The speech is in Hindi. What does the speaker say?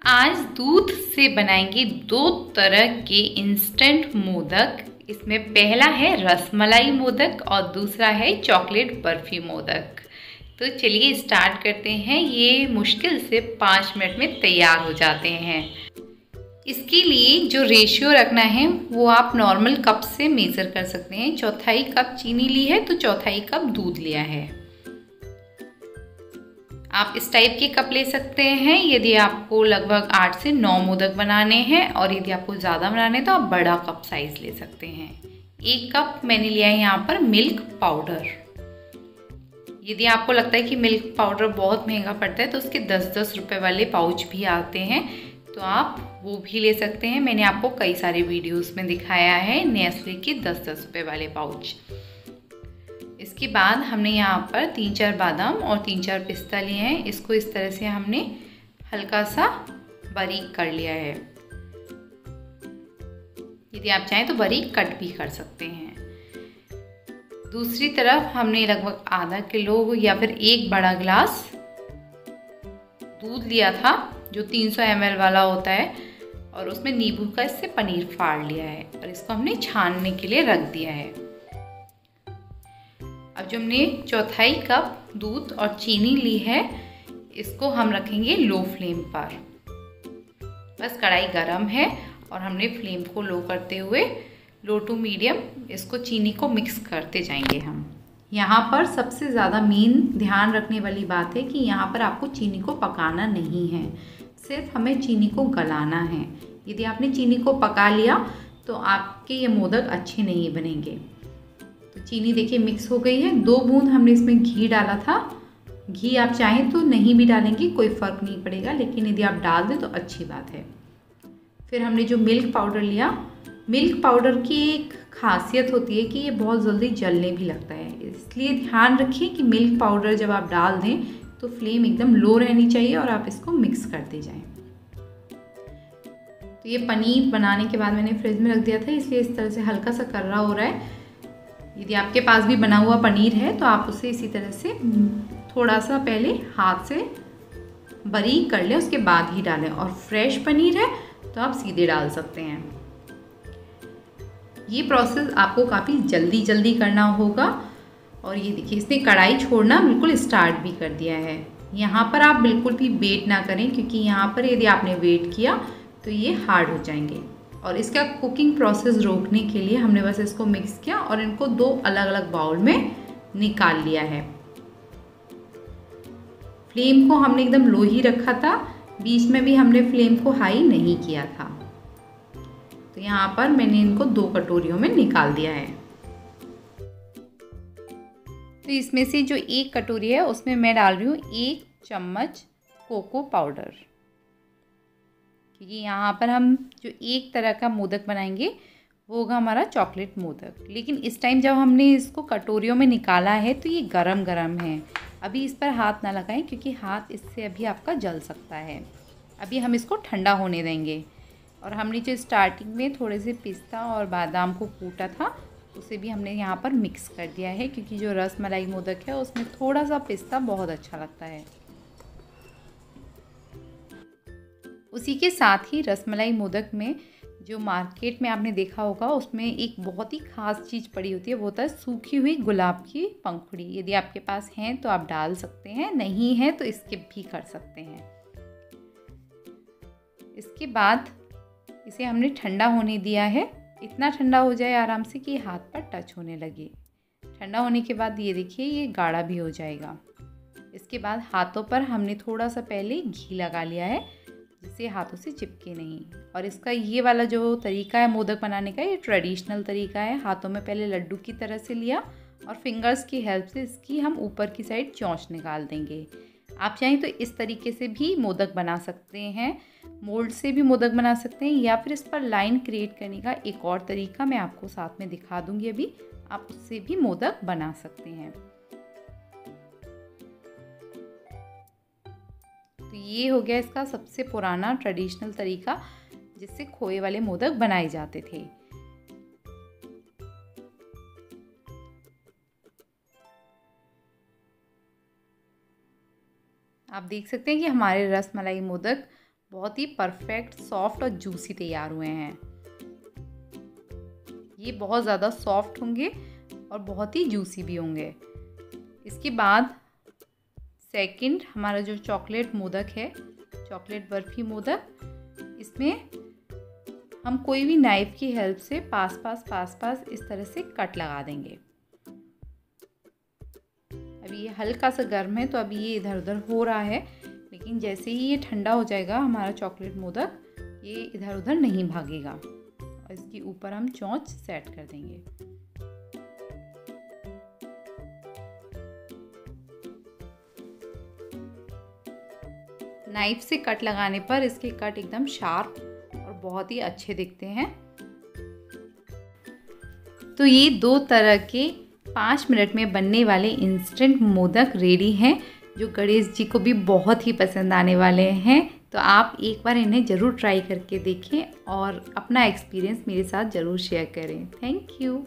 आज दूध से बनाएंगे दो तरह के इंस्टेंट मोदक। इसमें पहला है रसमलाई मोदक और दूसरा है चॉकलेट बर्फी मोदक। तो चलिए स्टार्ट करते हैं। ये मुश्किल से 5 मिनट में तैयार हो जाते हैं। इसके लिए जो रेशियो रखना है वो आप नॉर्मल कप से मेज़र कर सकते हैं। चौथाई कप चीनी ली है तो चौथाई कप दूध लिया है। आप इस टाइप के कप ले सकते हैं यदि आपको लगभग 8 से 9 मोदक बनाने हैं, और यदि आपको ज़्यादा बनाने हैं तो आप बड़ा कप साइज़ ले सकते हैं। 1 कप मैंने लिया है यहाँ पर मिल्क पाउडर। यदि आपको लगता है कि मिल्क पाउडर बहुत महंगा पड़ता है तो उसके 10-10 रुपये वाले पाउच भी आते हैं, तो आप वो भी ले सकते हैं। मैंने आपको कई सारे वीडियोस में दिखाया है नेस्ले के 10-10 रुपये वाले पाउच। इसके बाद हमने यहाँ पर 3-4 बादाम और 3-4 पिस्ता लिए हैं। इसको इस तरह से हमने हल्का सा बारीक कर लिया है। यदि आप चाहें तो बारीक कट भी कर सकते हैं। दूसरी तरफ हमने लगभग आधा किलो या फिर 1 बड़ा गिलास दूध लिया था जो 300 ml वाला होता है, और उसमें नींबू का इससे पनीर फाड़ लिया है और इसको हमने छानने के लिए रख दिया है। अब जो हमने चौथाई कप दूध और चीनी ली है इसको हम रखेंगे लो फ्लेम पर। बस कढ़ाई गरम है और हमने फ्लेम को लो करते हुए लो टू मीडियम इसको चीनी को मिक्स करते जाएंगे हम। यहाँ पर सबसे ज़्यादा मेन ध्यान रखने वाली बात है कि यहाँ पर आपको चीनी को पकाना नहीं है, सिर्फ हमें चीनी को गलाना है। यदि आपने चीनी को पका लिया तो आपके ये मोदक अच्छे नहीं बनेंगे। तो चीनी देखिए मिक्स हो गई है। 2 बूंद हमने इसमें घी डाला था। घी आप चाहें तो नहीं भी डालेंगे, कोई फ़र्क नहीं पड़ेगा, लेकिन यदि आप डाल दें तो अच्छी बात है। फिर हमने जो मिल्क पाउडर लिया, मिल्क पाउडर की एक खासियत होती है कि ये बहुत जल्दी जलने भी लगता है, इसलिए ध्यान रखिए कि मिल्क पाउडर जब आप डाल दें तो फ्लेम एकदम लो रहनी चाहिए और आप इसको मिक्स करते जाएं। तो ये पनीर बनाने के बाद मैंने फ्रिज में रख दिया था, इसलिए इस तरह से हल्का सा कर्रा हो रहा है। यदि आपके पास भी बना हुआ पनीर है तो आप उसे इसी तरह से थोड़ा सा पहले हाथ से बारीक कर लें, उसके बाद ही डालें। और फ्रेश पनीर है तो आप सीधे डाल सकते हैं। ये प्रोसेस आपको काफ़ी जल्दी करना होगा। और ये देखिए इसने कढ़ाई छोड़ना बिल्कुल स्टार्ट भी कर दिया है। यहाँ पर आप बिल्कुल भी वेट ना करें, क्योंकि यहाँ पर यदि आपने वेट किया तो ये हार्ड हो जाएंगे। और इसका कुकिंग प्रोसेस रोकने के लिए हमने बस इसको मिक्स किया और इनको 2 अलग अलग बाउल में निकाल लिया है। फ्लेम को हमने एकदम लो ही रखा था, बीच में भी हमने फ्लेम को हाई नहीं किया था। तो यहाँ पर मैंने इनको 2 कटोरियों में निकाल दिया है। तो इसमें से जो 1 कटोरी है उसमें मैं डाल रही हूँ 1 चम्मच कोको पाउडर, क्योंकि यहाँ पर हम जो एक तरह का मोदक बनाएंगे वो होगा हमारा चॉकलेट मोदक। लेकिन इस टाइम जब हमने इसको कटोरियों में निकाला है तो ये गरम गरम है। अभी इस पर हाथ ना लगाएं, क्योंकि हाथ इससे अभी आपका जल सकता है। अभी हम इसको ठंडा होने देंगे। और हमने जो स्टार्टिंग में थोड़े से पिस्ता और बादाम को कूटा था उसे भी हमने यहाँ पर मिक्स कर दिया है, क्योंकि जो रसमलाई मोदक है उसमें थोड़ा सा पिस्ता बहुत अच्छा लगता है। उसी के साथ ही रसमलाई मोदक में जो मार्केट में आपने देखा होगा उसमें एक बहुत ही ख़ास चीज़ पड़ी होती है, वो होता है सूखी हुई गुलाब की पंखुड़ी। यदि आपके पास हैं तो आप डाल सकते हैं, नहीं है तो स्किप भी कर सकते हैं। इसके बाद इसे हमने ठंडा होने दिया है। इतना ठंडा हो जाए आराम से कि हाथ पर टच होने लगे। ठंडा होने के बाद ये देखिए ये गाढ़ा भी हो जाएगा। इसके बाद हाथों पर हमने थोड़ा सा पहले घी लगा लिया है, जिससे हाथों से चिपके नहीं। और इसका ये वाला जो तरीका है मोदक बनाने का, ये ट्रेडिशनल तरीका है। हाथों में पहले लड्डू की तरह से लिया और फिंगर्स की हेल्प से इसकी हम ऊपर की साइड चोंच निकाल देंगे। आप चाहें तो इस तरीके से भी मोदक बना सकते हैं, मोल्ड से भी मोदक बना सकते हैं, या फिर इस पर लाइन क्रिएट करने का एक और तरीका मैं आपको साथ में दिखा दूंगी अभी, आप उससे भी मोदक बना सकते हैं। तो ये हो गया इसका सबसे पुराना ट्रेडिशनल तरीका जिससे खोए वाले मोदक बनाए जाते थे। आप देख सकते हैं कि हमारे रसमलाई मोदक बहुत ही परफेक्ट, सॉफ्ट और जूसी तैयार हुए हैं। ये बहुत ज़्यादा सॉफ्ट होंगे और बहुत ही जूसी भी होंगे। इसके बाद सेकंड हमारा जो चॉकलेट मोदक है, चॉकलेट बर्फ़ी मोदक, इसमें हम कोई भी नाइफ़ की हेल्प से पास पास इस तरह से कट लगा देंगे। अभी ये हल्का सा गर्म है तो अभी ये इधर उधर हो रहा है, लेकिन जैसे ही ये ठंडा हो जाएगा हमारा चॉकलेट मोदक, ये इधर उधर नहीं भागेगा। और इसके ऊपर हम चोंच सेट कर देंगे। नाइफ से कट लगाने पर इसके कट एकदम शार्प और बहुत ही अच्छे दिखते हैं। तो ये 2 तरह के 5 मिनट में बनने वाले इंस्टेंट मोदक रेडी हैं, जो गणेश जी को भी बहुत ही पसंद आने वाले हैं। तो आप एक बार इन्हें ज़रूर ट्राई करके देखें और अपना एक्सपीरियंस मेरे साथ ज़रूर शेयर करें। Thank you.